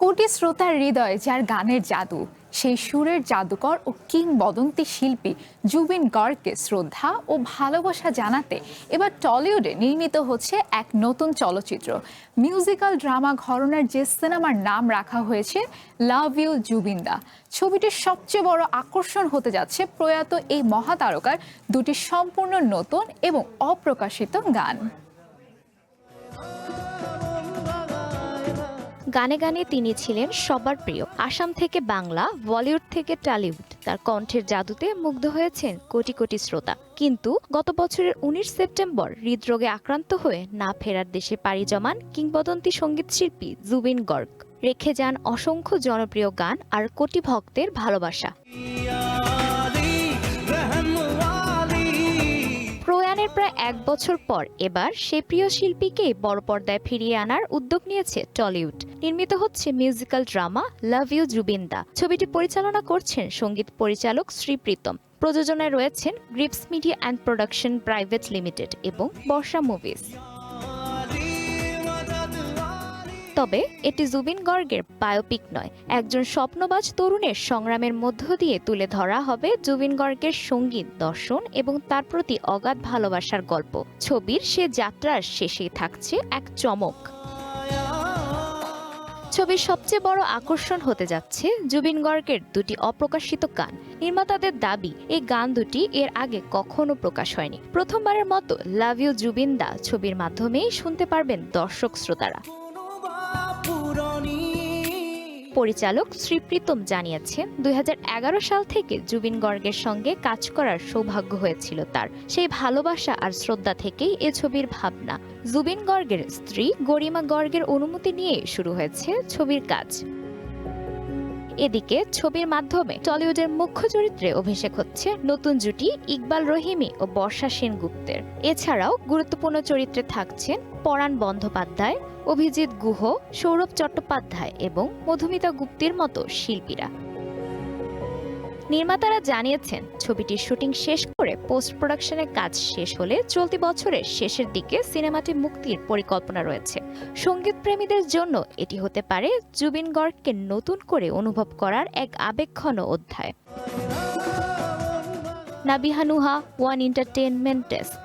কোটি শ্রোতার হৃদয়ে যার গানের জাদু, সেই সুরের জাদুকর ও কিংবদন্তি শিল্পী জুবিন গর্গকে শ্রদ্ধা ও ভালোবাসা জানাতে এবার টলিউডে নির্মিত হচ্ছে এক নতুন চলচ্চিত্র। মিউজিক্যাল ড্রামা ঘরানার যে সিনেমার নাম রাখা হয়েছে লাভ ইউ জুবিনদা। ছবিটির সবচেয়ে বড় আকর্ষণ হতে যাচ্ছে প্রয়াত এই মহাতারকার দুটি সম্পূর্ণ নতুন এবং অপ্রকাশিত গান। গানে গানে তিনি ছিলেন সবার প্রিয়। আসাম থেকে বাংলা, বলিউড থেকে টলিউড, তার কণ্ঠের জাদুতে মুগ্ধ হয়েছেন কোটি কোটি শ্রোতা। কিন্তু গত বছরের ১৯ সেপ্টেম্বর হৃদরোগে আক্রান্ত হয়ে না ফেরার দেশে পাড়ি জমান কিংবদন্তি সঙ্গীতশিল্পী জুবিন গর্গ রেখে যান অসংখ্য জনপ্রিয় গান আর কোটি ভক্তের ভালোবাসা। প্রয়াণের প্রায় ১ বছর পর এবার সেই প্রিয় শিল্পীকে বড় পর্দায় ফিরিয়ে আনার উদ্যোগ নিয়েছে টলিউড। নির্মিত হচ্ছে মিউজিক্যাল ড্রামা লাভ ইউ জুবিনদা। ছবিটি পরিচালনা করছেন সঙ্গীত পরিচালক শ্রীপ্রীতম। প্রযোজনায় রয়েছেন grips media and production private limited এবং বর্ষা মুভিজ। তবে এটি জুবিন গর্গের বায়োপিক নয়, একজন স্বপ্নবাজ তরুণের সংগ্রামের মধ্য দিয়ে তুলে ধরা হবে জুবিন গর্গের সঙ্গীত দর্শন এবং তার প্রতি অগাধ ভালোবাসার গল্প। ছবির সে যাত্রার শেষেই থাকছে এক চমক। ছবির সবচেয়ে বড় আকর্ষণ হতে যাচ্ছে জুবিন গর্গের দুটি অপ্রকাশিত গান। নির্মাতাদের দাবি এই গান দুটি এর আগে কখনো প্রকাশ হয়নি। প্রথমবারের মতো লাভ ইউ জুবিনদা ছবির মাধ্যমেই শুনতে পারবেন দর্শক শ্রোতারা। পরিচালক শ্রীপ্রীতম জানিয়েছেন ২০১১ সাল থেকে জুবিন গর্গের সঙ্গে কাজ করার সৌভাগ্য হয়েছিল তার। সেই ভালোবাসা আর শ্রদ্ধা থেকেই এ ছবির ভাবনা। জুবিন গর্গের স্ত্রী গরিমা গর্গের অনুমতি নিয়ে শুরু হয়েছে ছবির কাজ। এদিকে ছবির মাধ্যমে টলিউডের মুখ্য চরিত্রে অভিষেক হচ্ছে নতুন জুটি ইকবাল রহিমি ও বর্ষা সেনগুপ্তের। এছাড়াও গুরুত্বপূর্ণ চরিত্রে থাকছেন পরাণ বন্দ্যোপাধ্যায়, অভিজিৎ গুহ, সৌরভ চট্টোপাধ্যায় এবং মধুমিতা গুপ্তের মতো শিল্পীরা। নির্মাতারা জানিয়েছেন ছবিটির শুটিং শেষ করে পোস্ট প্রোডাকশনের কাজ শেষ হলে চলতি বছরের শেষের দিকে সিনেমাটি মুক্তির পরিকল্পনা রয়েছে। সঙ্গীত প্রেমীদের জন্য এটি হতে পারে জুবিন গর্গকে নতুন করে অনুভব করার এক আবেগঘন অধ্যায়। Nabiha Nuha, one entertainment desk.